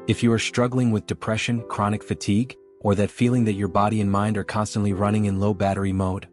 If you are struggling with depression, chronic fatigue, or that feeling that your body and mind are constantly running in low battery mode,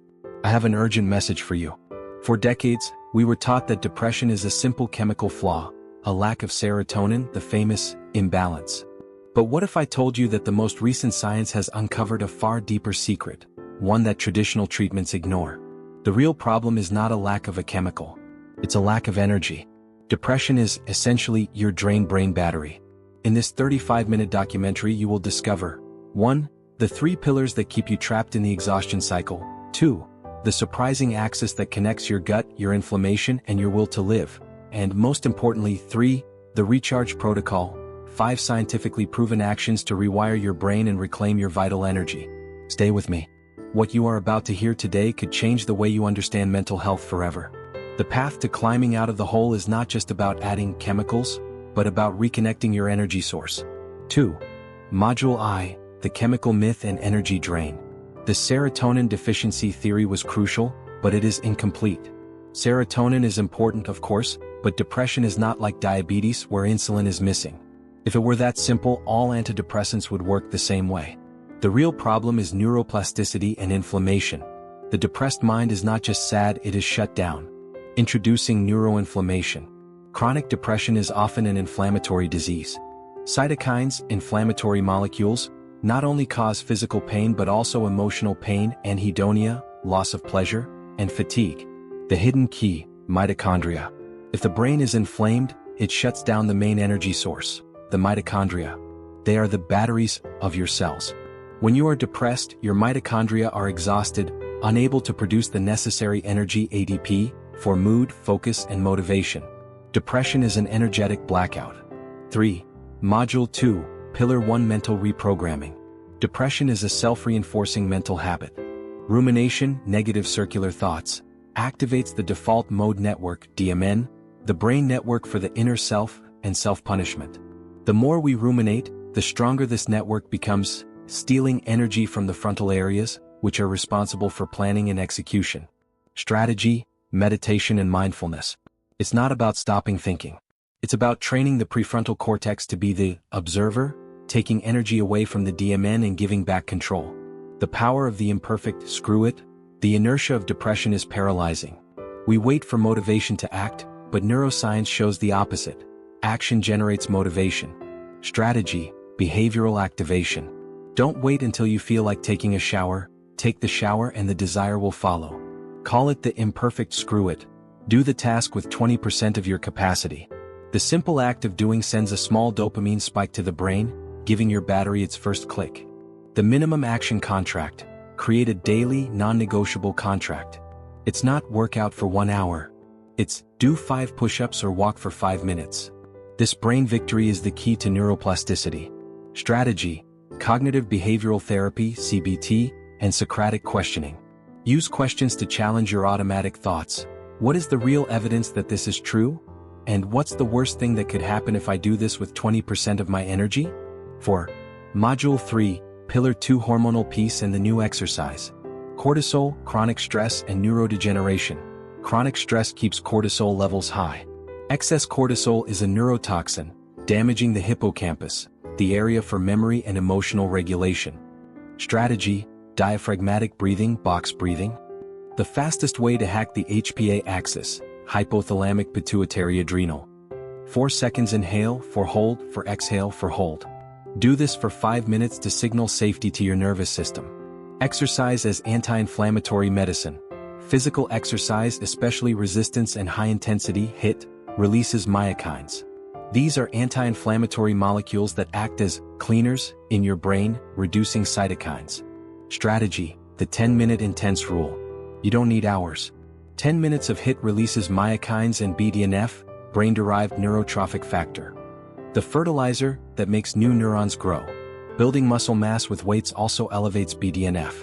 I have an urgent message for you. For decades, we were taught that depression is a simple chemical flaw, a lack of serotonin, the famous imbalance. But what if I told you that the most recent science has uncovered a far deeper secret, one that traditional treatments ignore? The real problem is not a lack of a chemical. It's a lack of energy. Depression is essentially your drained brain battery. In this 35-minute documentary, you will discover 1. The 3 pillars that keep you trapped in the exhaustion cycle. 2. The surprising axis that connects your gut, your inflammation, and your will to live. And most importantly, 3. The recharge protocol. 5 scientifically proven actions to rewire your brain and reclaim your vital energy. Stay with me. What you are about to hear today could change the way you understand mental health forever. The path to climbing out of the hole is not just about adding chemicals, but about reconnecting your energy source. 2. Module I, the chemical myth and energy drain. The serotonin deficiency theory was crucial, but it is incomplete. Serotonin is important, of course, but depression is not like diabetes where insulin is missing. If it were that simple, all antidepressants would work the same way. The real problem is neuroplasticity and inflammation. The depressed mind is not just sad, it is shut down. Introducing neuroinflammation. Chronic depression is often an inflammatory disease. Cytokines, inflammatory molecules, not only cause physical pain but also emotional pain, anhedonia, loss of pleasure, and fatigue. The hidden key, mitochondria. If the brain is inflamed, it shuts down the main energy source, the mitochondria. They are the batteries of your cells. When you are depressed, your mitochondria are exhausted, unable to produce the necessary energy ADP for mood, focus, and motivation. Depression is an energetic blackout. 3. Module 2, Pillar 1, Mental Reprogramming. Depression is a self-reinforcing mental habit. Rumination, negative circular thoughts, activates the default mode network, DMN, the brain network for the inner self and self-punishment. The more we ruminate, the stronger this network becomes, stealing energy from the frontal areas, which are responsible for planning and execution. Strategy, meditation, and mindfulness. It's not about stopping thinking. It's about training the prefrontal cortex to be the observer, taking energy away from the DMN and giving back control. The power of the imperfect, screw it. The inertia of depression is paralyzing. We wait for motivation to act, but neuroscience shows the opposite. Action generates motivation. Strategy, behavioral activation. Don't wait until you feel like taking a shower, take the shower and the desire will follow. Call it the imperfect screw it. Do the task with 20% of your capacity. The simple act of doing sends a small dopamine spike to the brain, giving your battery its first click. The minimum action contract. Create a daily, non-negotiable contract. It's not work out for 1 hour. It's do 5 push-ups or walk for 5 minutes. This brain victory is the key to neuroplasticity. Strategy, cognitive behavioral therapy, CBT, and Socratic questioning. Use questions to challenge your automatic thoughts. What is the real evidence that this is true? And what's the worst thing that could happen if I do this with 20% of my energy? 4. Module 3, Pillar 2, Hormonal Peace and the New Exercise. Cortisol, chronic stress, and neurodegeneration. Chronic stress keeps cortisol levels high. Excess cortisol is a neurotoxin, damaging the hippocampus, the area for memory and emotional regulation. Strategy, diaphragmatic breathing, box breathing. The fastest way to hack the HPA axis, hypothalamic pituitary adrenal. 4 seconds inhale, for hold, for exhale, for hold. Do this for 5 minutes to signal safety to your nervous system. Exercise as anti-inflammatory medicine. Physical exercise, especially resistance and high-intensity HIIT, releases myokines. These are anti-inflammatory molecules that act as cleaners in your brain, reducing cytokines. Strategy, the 10-minute intense rule. You don't need hours. 10 minutes of HIIT releases myokines and BDNF, brain-derived neurotrophic factor. The fertilizer that makes new neurons grow. Building muscle mass with weights also elevates BDNF.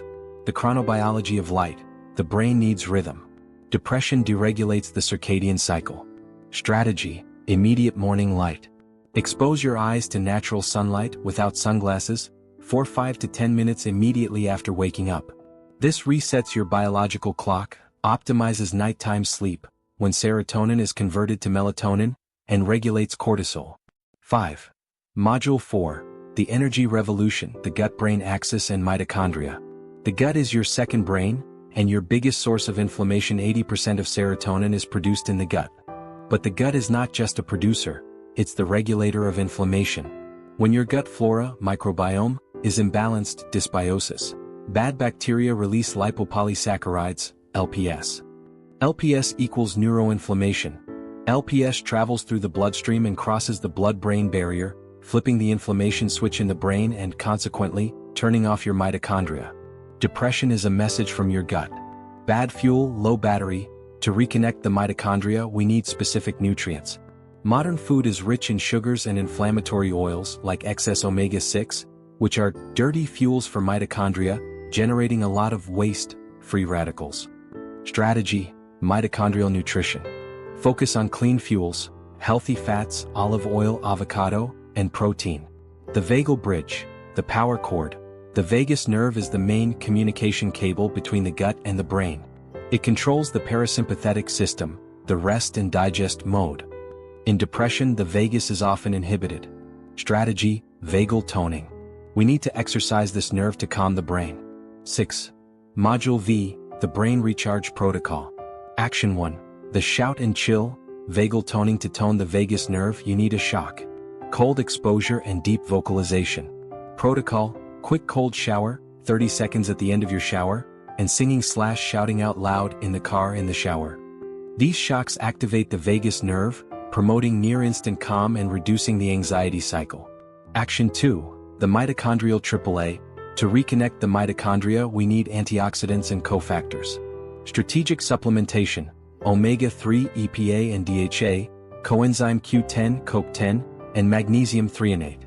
The chronobiology of light. The brain needs rhythm. Depression deregulates the circadian cycle. Strategy, immediate morning light. Expose your eyes to natural sunlight without sunglasses, for 5 to 10 minutes immediately after waking up. This resets your biological clock, optimizes nighttime sleep, when serotonin is converted to melatonin, and regulates cortisol. 5. Module 4. The Energy Revolution, the Gut-Brain Axis and Mitochondria. The gut is your second brain, and your biggest source of inflammation. 80% of serotonin is produced in the gut. But the gut is not just a producer, it's the regulator of inflammation. When your gut flora, microbiome, is imbalanced, dysbiosis, bad bacteria release lipopolysaccharides, LPS. LPS equals neuroinflammation. LPS travels through the bloodstream and crosses the blood-brain barrier, flipping the inflammation switch in the brain and, consequently, turning off your mitochondria. Depression is a message from your gut. Bad fuel, low battery. To reconnect the mitochondria, we need specific nutrients. Modern food is rich in sugars and inflammatory oils like excess omega-6, which are dirty fuels for mitochondria, generating a lot of waste, free radicals. Strategy: mitochondrial nutrition. Focus on clean fuels, healthy fats, olive oil, avocado, and protein. The vagal bridge, the power cord. The vagus nerve is the main communication cable between the gut and the brain. It controls the parasympathetic system, the rest and digest mode. In depression, the vagus is often inhibited. Strategy: vagal toning. We need to exercise this nerve to calm the brain. 6. Module V, the Brain Recharge Protocol. Action 1. The shout and chill, vagal toning. To tone the vagus nerve, you need a shock, cold exposure and deep vocalization. Protocol: quick cold shower, 30 seconds at the end of your shower, and singing/shouting out loud in the car in the shower. These shocks activate the vagus nerve, promoting near-instant calm and reducing the anxiety cycle. Action 2. The mitochondrial AAA. To reconnect the mitochondria, we need antioxidants and cofactors. Strategic supplementation: omega-3, EPA and DHA, coenzyme Q10, CoQ10, and magnesium threonate.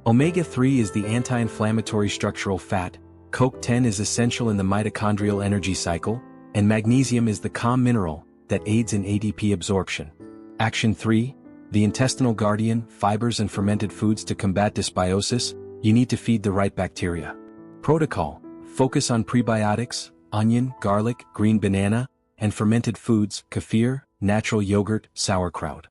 Omega-3 is the anti-inflammatory structural fat, CoQ10 is essential in the mitochondrial energy cycle, and magnesium is the calm mineral that aids in ADP absorption. Action 3. The intestinal guardian, fibers and fermented foods. To combat dysbiosis, you need to feed the right bacteria. Protocol: focus on prebiotics, onion, garlic, green banana, and fermented foods, kefir, natural yogurt, sauerkraut.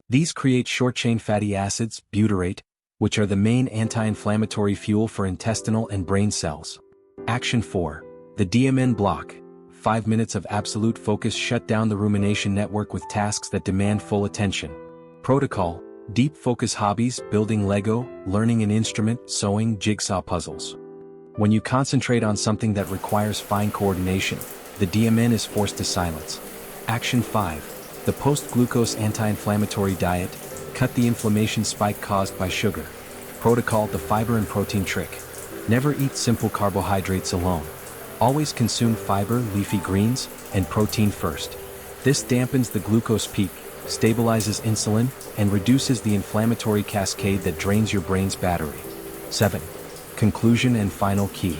These create short-chain fatty acids, butyrate, which are the main anti-inflammatory fuel for intestinal and brain cells. Action 4. The DMN block. 5 minutes of absolute focus. Shut down the rumination network with tasks that demand full attention. Protocol: deep focus hobbies, building Lego, learning an instrument, sewing, jigsaw puzzles. When you concentrate on something that requires fine coordination, the DMN is forced to silence. Action 5. The post-glucose anti-inflammatory diet. Cut the inflammation spike caused by sugar. Protocol: the fiber and protein trick. Never eat simple carbohydrates alone. Always consume fiber, leafy greens, and protein first. This dampens the glucose peak, stabilizes insulin, and reduces the inflammatory cascade that drains your brain's battery. 7. Conclusion and final key.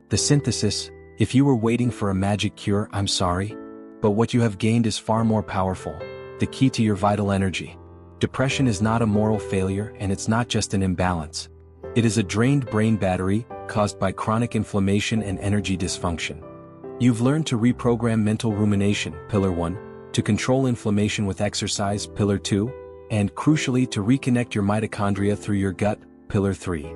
The synthesis: if you were waiting for a magic cure, I'm sorry, but what you have gained is far more powerful, the key to your vital energy. Depression is not a moral failure, and it's not just an imbalance. It is a drained brain battery, caused by chronic inflammation and energy dysfunction. You've learned to reprogram mental rumination, Pillar 1, to control inflammation with exercise, Pillar 2, and, crucially, to reconnect your mitochondria through your gut, Pillar 3.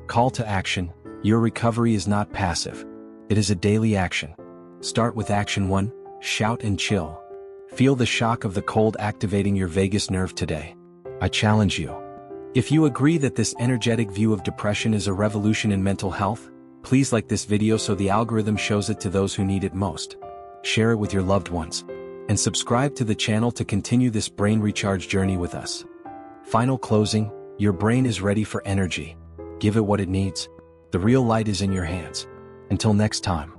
Call to action: your recovery is not passive. It is a daily action. Start with Action 1, shout and chill. Feel the shock of the cold activating your vagus nerve today. I challenge you. If you agree that this energetic view of depression is a revolution in mental health, please like this video so the algorithm shows it to those who need it most. Share it with your loved ones. And subscribe to the channel to continue this brain recharge journey with us. Final closing: your brain is ready for energy. Give it what it needs. The real light is in your hands. Until next time.